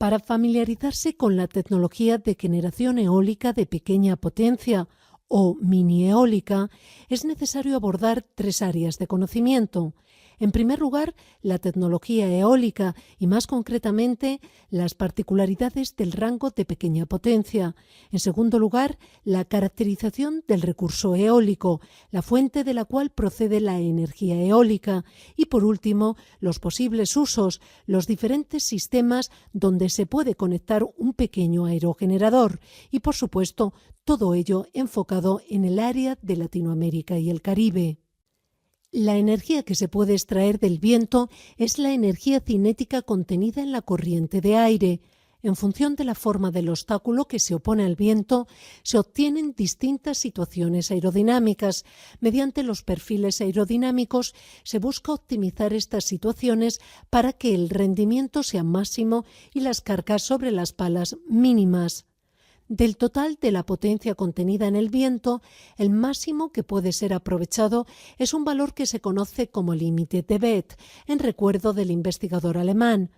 Para familiarizarse con la tecnología de generación eólica de pequeña potencia o mini eólica, es necesario abordar tres áreas de conocimiento. En primer lugar, la tecnología eólica y, más concretamente, las particularidades del rango de pequeña potencia. En segundo lugar, la caracterización del recurso eólico, la fuente de la cual procede la energía eólica. Y, por último, los posibles usos, los diferentes sistemas donde se puede conectar un pequeño aerogenerador. Y, por supuesto, todo ello enfocado en el área de Latinoamérica y el Caribe. La energía que se puede extraer del viento es la energía cinética contenida en la corriente de aire. En función de la forma del obstáculo que se opone al viento, se obtienen distintas situaciones aerodinámicas. Mediante los perfiles aerodinámicos se busca optimizar estas situaciones para que el rendimiento sea máximo y las cargas sobre las palas mínimas. Del total de la potencia contenida en el viento, el máximo que puede ser aprovechado es un valor que se conoce como límite de Bethe, en recuerdo del investigador alemán,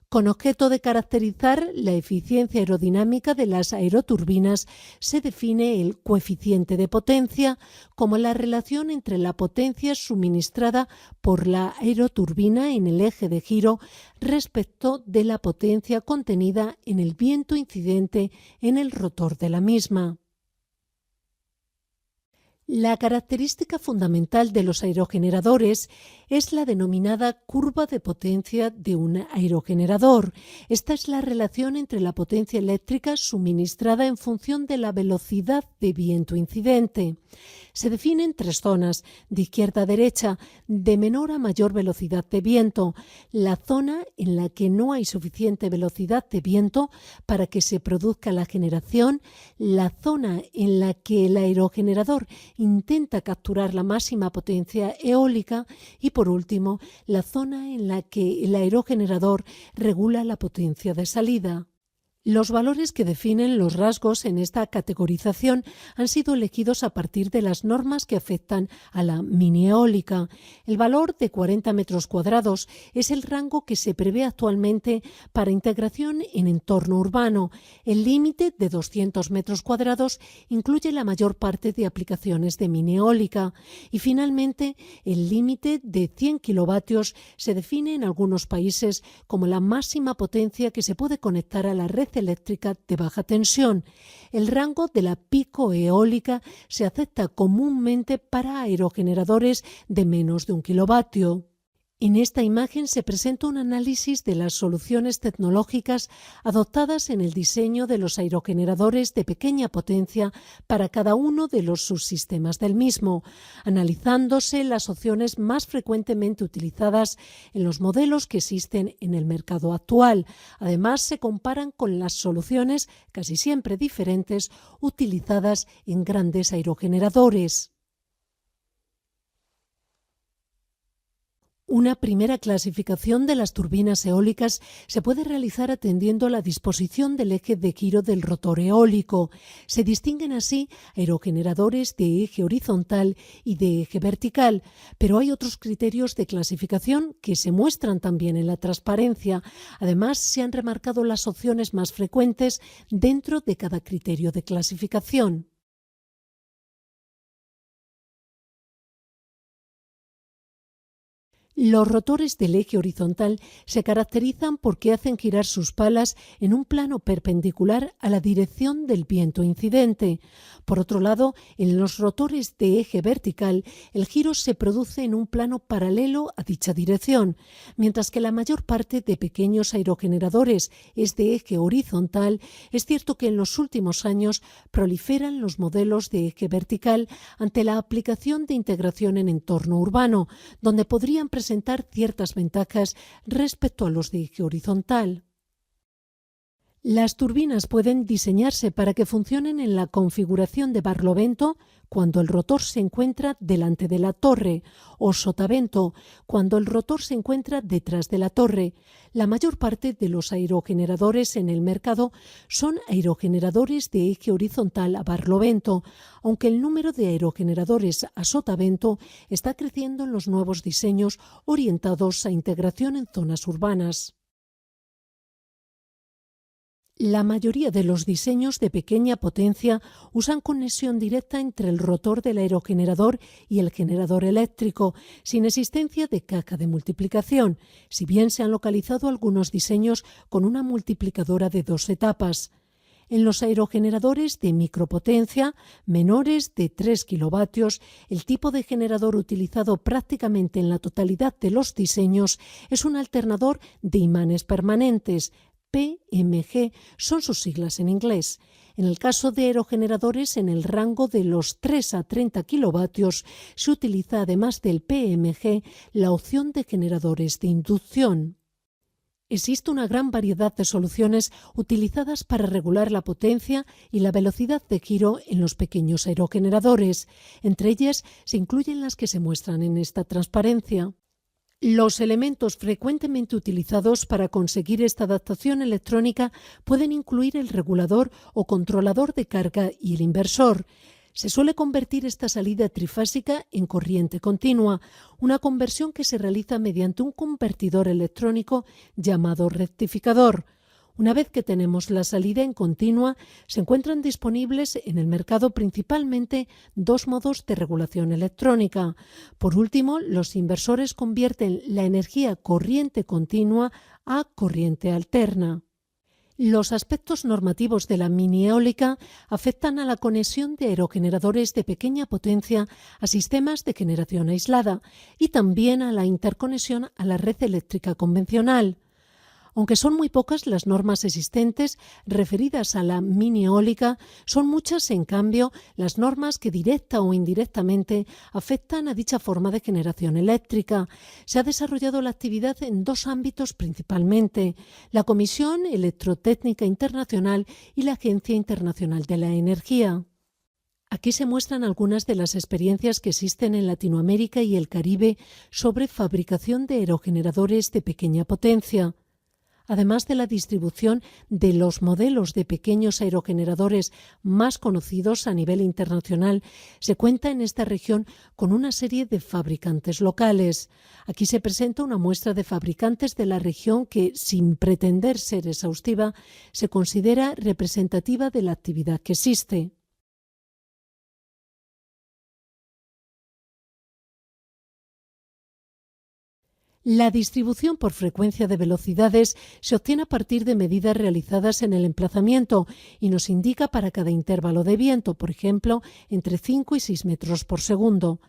con objeto de caracterizar la eficiencia aerodinámica de las aeroturbinas. Se define el coeficiente de potencia como la relación entre la potencia suministrada por la aeroturbina en el eje de giro respecto de la potencia contenida en el viento incidente en el rotor de la misma. La característica fundamental de los aerogeneradores es la denominada curva de potencia de un aerogenerador. Esta es la relación entre la potencia eléctrica suministrada en función de la velocidad de viento incidente. Se define en tres zonas, de izquierda a derecha, de menor a mayor velocidad de viento. La zona en la que no hay suficiente velocidad de viento para que se produzca la generación, la zona en la que el aerogenerador intenta capturar la máxima potencia eólica y, por último, la zona en la que el aerogenerador regula la potencia de salida. Los valores que definen los rasgos en esta categorización han sido elegidos a partir de las normas que afectan a la mini eólica. El valor de 40 metros cuadrados es el rango que se prevé actualmente para integración en entorno urbano. El límite de 200 metros cuadrados incluye la mayor parte de aplicaciones de mini eólica. Y finalmente, el límite de 100 kilovatios se define en algunos países como la máxima potencia que se puede conectar a la red eléctrica de baja tensión. El rango de la pico eólica se acepta comúnmente para aerogeneradores de menos de 1 kilovatio. En esta imagen se presenta un análisis de las soluciones tecnológicas adoptadas en el diseño de los aerogeneradores de pequeña potencia para cada uno de los subsistemas del mismo, analizándose las opciones más frecuentemente utilizadas en los modelos que existen en el mercado actual. Además, se comparan con las soluciones, casi siempre diferentes, utilizadas en grandes aerogeneradores. Una primera clasificación de las turbinas eólicas se puede realizar atendiendo a la disposición del eje de giro del rotor eólico. Se distinguen así aerogeneradores de eje horizontal y de eje vertical, pero hay otros criterios de clasificación que se muestran también en la transparencia. Además, se han remarcado las opciones más frecuentes dentro de cada criterio de clasificación. Los rotores del eje horizontal se caracterizan porque hacen girar sus palas en un plano perpendicular a la dirección del viento incidente. Por otro lado, en los rotores de eje vertical, el giro se produce en un plano paralelo a dicha dirección, mientras que la mayor parte de pequeños aerogeneradores es de eje horizontal. Es cierto que en los últimos años proliferan los modelos de eje vertical ante la aplicación de integración en entorno urbano, donde podrían presentar ciertas ventajas respecto a los de eje horizontal. Las turbinas pueden diseñarse para que funcionen en la configuración de barlovento cuando el rotor se encuentra delante de la torre o sotavento cuando el rotor se encuentra detrás de la torre. La mayor parte de los aerogeneradores en el mercado son aerogeneradores de eje horizontal a barlovento, aunque el número de aerogeneradores a sotavento está creciendo en los nuevos diseños orientados a integración en zonas urbanas. La mayoría de los diseños de pequeña potencia usan conexión directa entre el rotor del aerogenerador y el generador eléctrico, sin existencia de caja de multiplicación, si bien se han localizado algunos diseños con una multiplicadora de 2 etapas. En los aerogeneradores de micropotencia, menores de 3 kilovatios, el tipo de generador utilizado prácticamente en la totalidad de los diseños es un alternador de imanes permanentes. PMG son sus siglas en inglés. En el caso de aerogeneradores en el rango de los 3 a 30 kilovatios, se utiliza además del PMG la opción de generadores de inducción. Existe una gran variedad de soluciones utilizadas para regular la potencia y la velocidad de giro en los pequeños aerogeneradores. Entre ellas se incluyen las que se muestran en esta transparencia. Los elementos frecuentemente utilizados para conseguir esta adaptación electrónica pueden incluir el regulador o controlador de carga y el inversor. Se suele convertir esta salida trifásica en corriente continua, una conversión que se realiza mediante un convertidor electrónico llamado rectificador. Una vez que tenemos la salida en continua, se encuentran disponibles en el mercado principalmente 2 modos de regulación electrónica. Por último, los inversores convierten la energía corriente continua a corriente alterna. Los aspectos normativos de la mini eólica afectan a la conexión de aerogeneradores de pequeña potencia a sistemas de generación aislada y también a la interconexión a la red eléctrica convencional. Aunque son muy pocas las normas existentes referidas a la mini eólica, son muchas, en cambio, las normas que directa o indirectamente afectan a dicha forma de generación eléctrica. Se ha desarrollado la actividad en 2 ámbitos principalmente: la Comisión Electrotécnica Internacional y la Agencia Internacional de la Energía. Aquí se muestran algunas de las experiencias que existen en Latinoamérica y el Caribe sobre fabricación de aerogeneradores de pequeña potencia. Además de la distribución de los modelos de pequeños aerogeneradores más conocidos a nivel internacional, se cuenta en esta región con una serie de fabricantes locales. Aquí se presenta una muestra de fabricantes de la región que, sin pretender ser exhaustiva, se considera representativa de la actividad que existe. La distribución por frecuencia de velocidades se obtiene a partir de medidas realizadas en el emplazamiento y nos indica para cada intervalo de viento, por ejemplo, entre 5 y 6 metros por segundo.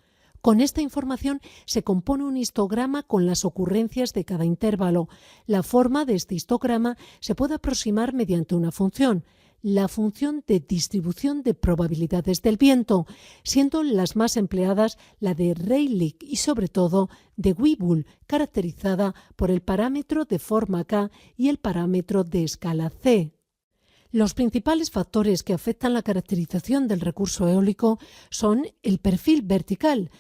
Con esta información se compone un histograma con las ocurrencias de cada intervalo. La forma de este histograma se puede aproximar mediante una función, la función de distribución de probabilidades del viento, siendo las más empleadas la de Rayleigh y sobre todo de Weibull, caracterizada por el parámetro de forma K y el parámetro de escala C. Los principales factores que afectan la caracterización del recurso eólico son el perfil vertical,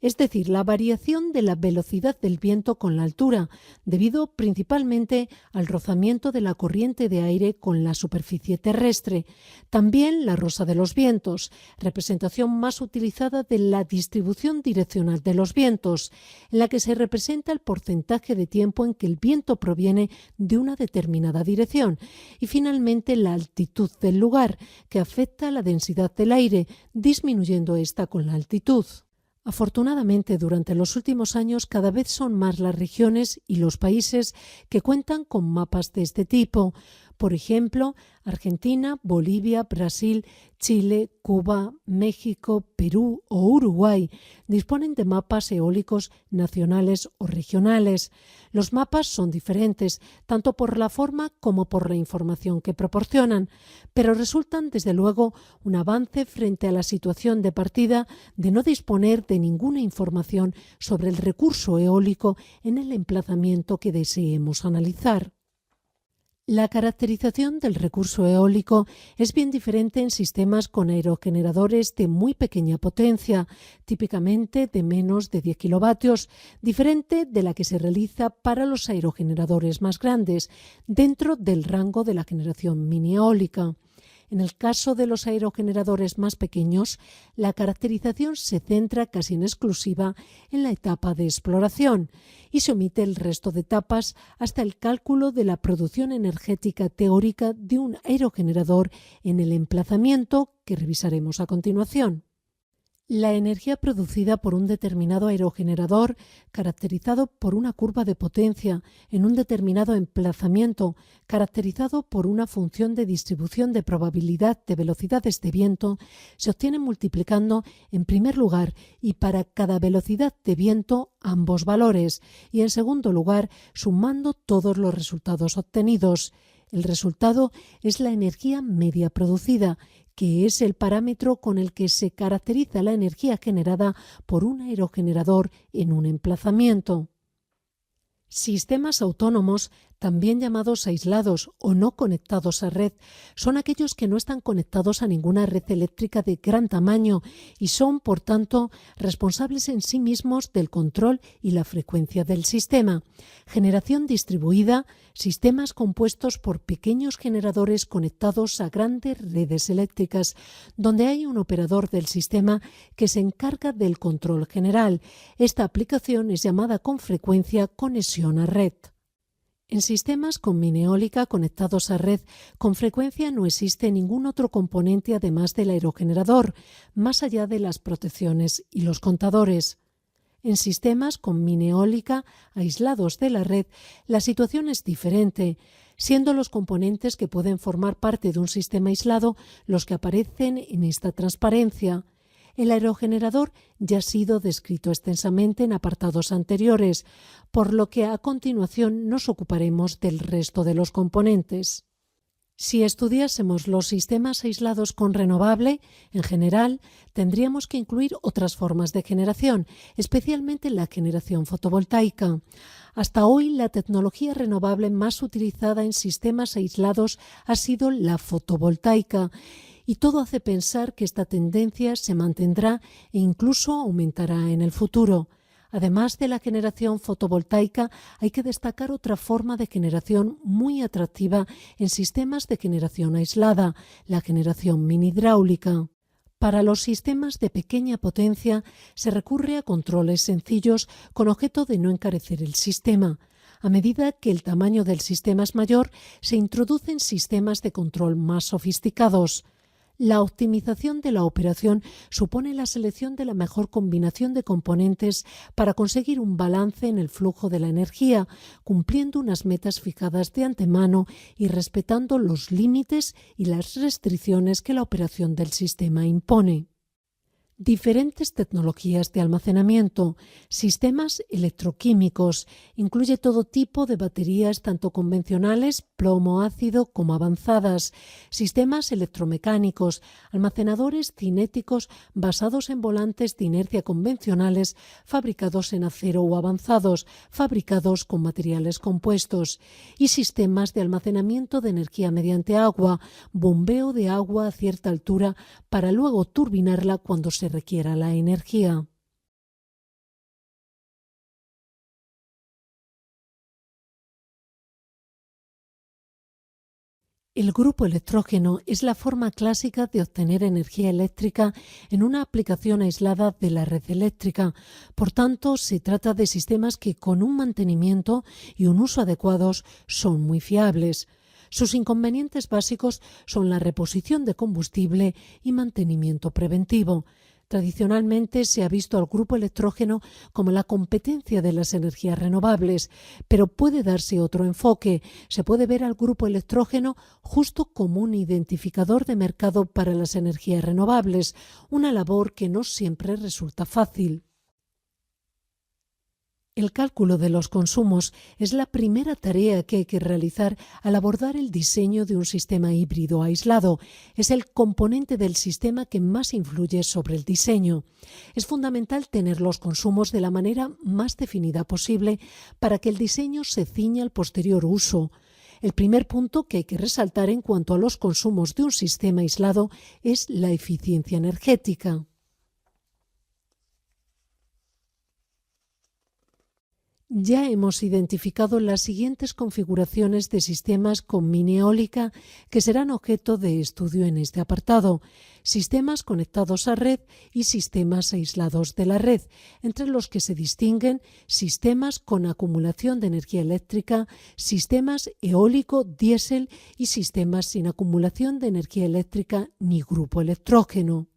es decir, la variación de la velocidad del viento con la altura, debido principalmente al rozamiento de la corriente de aire con la superficie terrestre. También la rosa de los vientos, representación más utilizada de la distribución direccional de los vientos, en la que se representa el porcentaje de tiempo en que el viento proviene de una determinada dirección. Y finalmente la altitud del lugar, que afecta a la densidad del aire, disminuyendo esta con la altitud. Afortunadamente, durante los últimos años cada vez son más las regiones y los países que cuentan con mapas de este tipo. Por ejemplo, Argentina, Bolivia, Brasil, Chile, Cuba, México, Perú o Uruguay disponen de mapas eólicos nacionales o regionales. Los mapas son diferentes, tanto por la forma como por la información que proporcionan, pero resultan desde luego un avance frente a la situación de partida de no disponer de ninguna información sobre el recurso eólico en el emplazamiento que deseemos analizar. La caracterización del recurso eólico es bien diferente en sistemas con aerogeneradores de muy pequeña potencia, típicamente de menos de 10 kilovatios, diferente de la que se realiza para los aerogeneradores más grandes, dentro del rango de la generación mini eólica. En el caso de los aerogeneradores más pequeños, la caracterización se centra casi en exclusiva en la etapa de exploración y se omite el resto de etapas hasta el cálculo de la producción energética teórica de un aerogenerador en el emplazamiento que revisaremos a continuación. La energía producida por un determinado aerogenerador, caracterizado por una curva de potencia en un determinado emplazamiento, caracterizado por una función de distribución de probabilidad de velocidades de viento, se obtiene multiplicando, en primer lugar, y para cada velocidad de viento, ambos valores, y en segundo lugar, sumando todos los resultados obtenidos. El resultado es la energía media producida, que es el parámetro con el que se caracteriza la energía generada por un aerogenerador en un emplazamiento. Sistemas autónomos, también llamados aislados o no conectados a red, son aquellos que no están conectados a ninguna red eléctrica de gran tamaño y son, por tanto, responsables en sí mismos del control y la frecuencia del sistema. Generación distribuida, sistemas compuestos por pequeños generadores conectados a grandes redes eléctricas, donde hay un operador del sistema que se encarga del control general. Esta aplicación es llamada con frecuencia conexión a red. En sistemas con mini eólica conectados a red, con frecuencia no existe ningún otro componente además del aerogenerador, más allá de las protecciones y los contadores. En sistemas con mini eólica aislados de la red, la situación es diferente, siendo los componentes que pueden formar parte de un sistema aislado los que aparecen en esta transparencia. El aerogenerador ya ha sido descrito extensamente en apartados anteriores, por lo que a continuación nos ocuparemos del resto de los componentes. Si estudiásemos los sistemas aislados con renovable, en general, tendríamos que incluir otras formas de generación, especialmente la generación fotovoltaica. Hasta hoy, la tecnología renovable más utilizada en sistemas aislados ha sido la fotovoltaica, y todo hace pensar que esta tendencia se mantendrá e incluso aumentará en el futuro. Además de la generación fotovoltaica, hay que destacar otra forma de generación muy atractiva en sistemas de generación aislada, la generación mini-hidráulica. Para los sistemas de pequeña potencia se recurre a controles sencillos con objeto de no encarecer el sistema. A medida que el tamaño del sistema es mayor, se introducen sistemas de control más sofisticados. La optimización de la operación supone la selección de la mejor combinación de componentes para conseguir un balance en el flujo de la energía, cumpliendo unas metas fijadas de antemano y respetando los límites y las restricciones que la operación del sistema impone. Diferentes tecnologías de almacenamiento, sistemas electroquímicos, incluye todo tipo de baterías tanto convencionales, plomo ácido, como avanzadas, sistemas electromecánicos, almacenadores cinéticos basados en volantes de inercia convencionales fabricados en acero o avanzados, fabricados con materiales compuestos, y sistemas de almacenamiento de energía mediante agua, bombeo de agua a cierta altura para luego turbinarla cuando se requiera la energía. El grupo electrógeno es la forma clásica de obtener energía eléctrica en una aplicación aislada de la red eléctrica. Por tanto, se trata de sistemas que con un mantenimiento y un uso adecuados son muy fiables. Sus inconvenientes básicos son la reposición de combustible y mantenimiento preventivo. Tradicionalmente se ha visto al grupo electrógeno como la competencia de las energías renovables, pero puede darse otro enfoque. Se puede ver al grupo electrógeno justo como un identificador de mercado para las energías renovables, una labor que no siempre resulta fácil. El cálculo de los consumos es la primera tarea que hay que realizar al abordar el diseño de un sistema híbrido aislado. Es el componente del sistema que más influye sobre el diseño. Es fundamental tener los consumos de la manera más definida posible para que el diseño se ciña al posterior uso. El primer punto que hay que resaltar en cuanto a los consumos de un sistema aislado es la eficiencia energética. Ya hemos identificado las siguientes configuraciones de sistemas con mini eólica que serán objeto de estudio en este apartado: sistemas conectados a red y sistemas aislados de la red, entre los que se distinguen sistemas con acumulación de energía eléctrica, sistemas eólico, diésel y sistemas sin acumulación de energía eléctrica ni grupo electrógeno.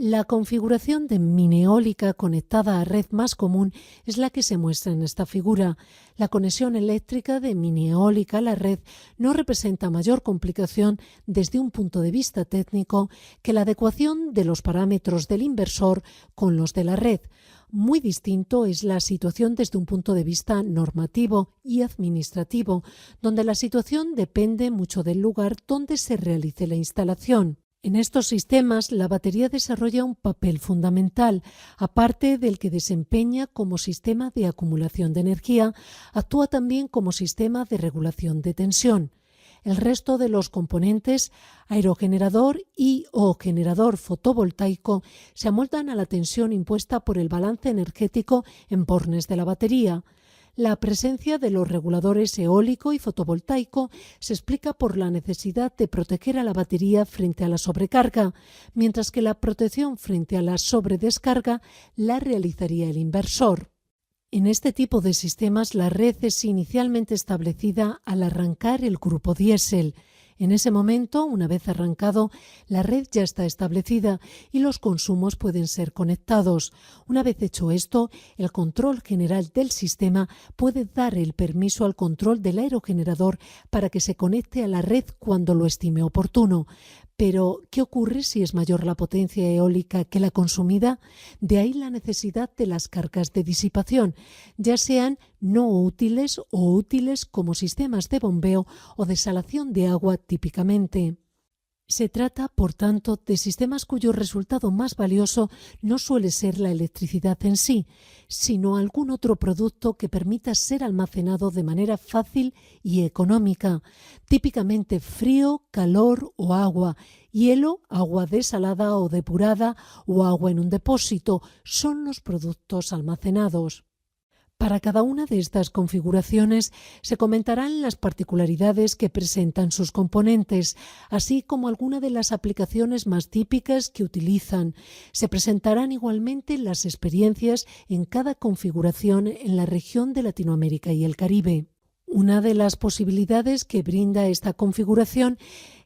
La configuración de mini eólica conectada a red más común es la que se muestra en esta figura. La conexión eléctrica de mini eólica a la red no representa mayor complicación desde un punto de vista técnico que la adecuación de los parámetros del inversor con los de la red. Muy distinto es la situación desde un punto de vista normativo y administrativo, donde la situación depende mucho del lugar donde se realice la instalación. En estos sistemas, la batería desarrolla un papel fundamental. Aparte del que desempeña como sistema de acumulación de energía, actúa también como sistema de regulación de tensión. El resto de los componentes, aerogenerador y/o generador fotovoltaico, se amoldan a la tensión impuesta por el balance energético en bornes de la batería. La presencia de los reguladores eólico y fotovoltaico se explica por la necesidad de proteger a la batería frente a la sobrecarga, mientras que la protección frente a la sobredescarga la realizaría el inversor. En este tipo de sistemas, la red es inicialmente establecida al arrancar el grupo diésel. En ese momento, una vez arrancado, la red ya está establecida y los consumos pueden ser conectados. Una vez hecho esto, el control general del sistema puede dar el permiso al control del aerogenerador para que se conecte a la red cuando lo estime oportuno. Pero, ¿qué ocurre si es mayor la potencia eólica que la consumida? De ahí la necesidad de las cargas de disipación, ya sean no útiles o útiles como sistemas de bombeo o desalación de agua típicamente. Se trata, por tanto, de sistemas cuyo resultado más valioso no suele ser la electricidad en sí, sino algún otro producto que permita ser almacenado de manera fácil y económica, típicamente frío, calor o agua, hielo, agua desalada o depurada o agua en un depósito, son los productos almacenados. Para cada una de estas configuraciones se comentarán las particularidades que presentan sus componentes, así como algunas de las aplicaciones más típicas que utilizan. Se presentarán igualmente las experiencias en cada configuración en la región de Latinoamérica y el Caribe. Una de las posibilidades que brinda esta configuración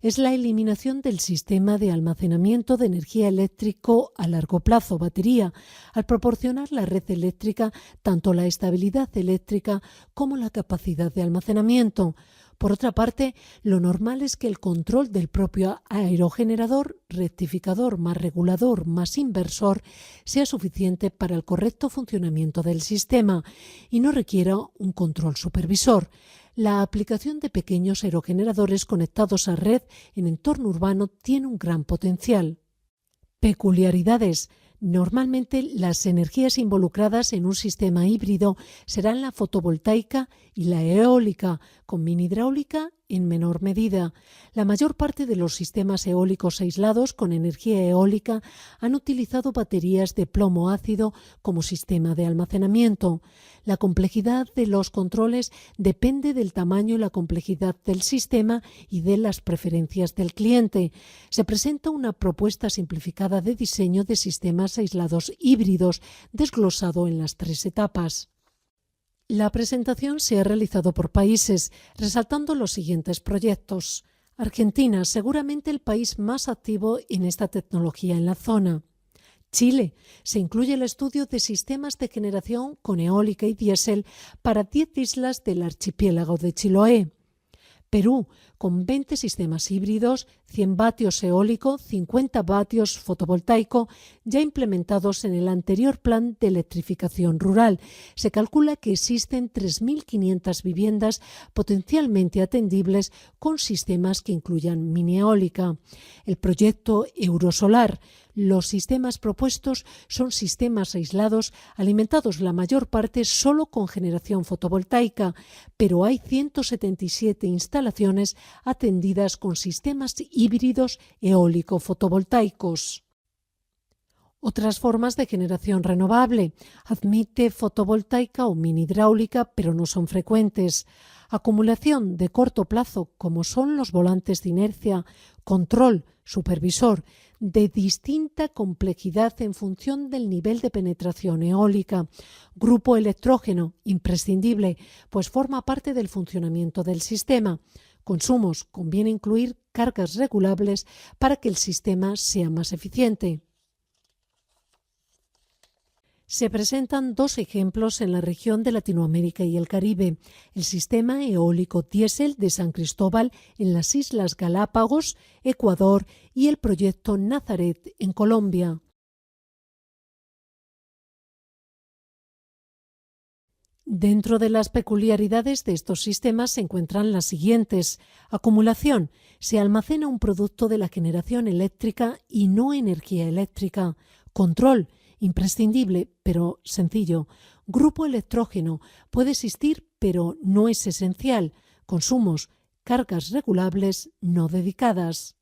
es la eliminación del sistema de almacenamiento de energía eléctrico a largo plazo, batería, al proporcionar la red eléctrica tanto la estabilidad eléctrica como la capacidad de almacenamiento. Por otra parte, lo normal es que el control del propio aerogenerador, rectificador más regulador más inversor, sea suficiente para el correcto funcionamiento del sistema y no requiera un control supervisor. La aplicación de pequeños aerogeneradores conectados a red en entorno urbano tiene un gran potencial. Peculiaridades. Normalmente las energías involucradas en un sistema híbrido serán la fotovoltaica y la eólica, con mini hidráulica en menor medida. La mayor parte de los sistemas eólicos aislados con energía eólica han utilizado baterías de plomo ácido como sistema de almacenamiento. La complejidad de los controles depende del tamaño y la complejidad del sistema y de las preferencias del cliente. Se presenta una propuesta simplificada de diseño de sistemas aislados híbridos, desglosado en las 3 etapas. La presentación se ha realizado por países, resaltando los siguientes proyectos. Argentina, seguramente el país más activo en esta tecnología en la zona. Chile, se incluye el estudio de sistemas de generación con eólica y diésel para 10 islas del archipiélago de Chiloé. Perú, con 20 sistemas híbridos, 100 vatios eólico, 50 vatios fotovoltaico, ya implementados en el anterior plan de electrificación rural. Se calcula que existen 3.500 viviendas potencialmente atendibles con sistemas que incluyan mini eólica. El proyecto Eurosolar. Los sistemas propuestos son sistemas aislados, alimentados la mayor parte solo con generación fotovoltaica, pero hay 177 instalaciones atendidas con sistemas híbridos eólico-fotovoltaicos. Otras formas de generación renovable. Admite fotovoltaica o mini hidráulica, pero no son frecuentes. Acumulación de corto plazo, como son los volantes de inercia. Control, supervisor, de distinta complejidad en función del nivel de penetración eólica. Grupo electrógeno, imprescindible, pues forma parte del funcionamiento del sistema. Consumos, conviene incluir cargas regulables para que el sistema sea más eficiente. Se presentan dos ejemplos en la región de Latinoamérica y el Caribe: el sistema eólico diésel de San Cristóbal en las Islas Galápagos, Ecuador, y el proyecto Nazaret en Colombia. Dentro de las peculiaridades de estos sistemas se encuentran las siguientes. Acumulación. Se almacena un producto de la generación eléctrica y no energía eléctrica. Control. Imprescindible, pero sencillo. Grupo electrógeno. Puede existir, pero no es esencial. Consumos. Cargas regulables no dedicadas.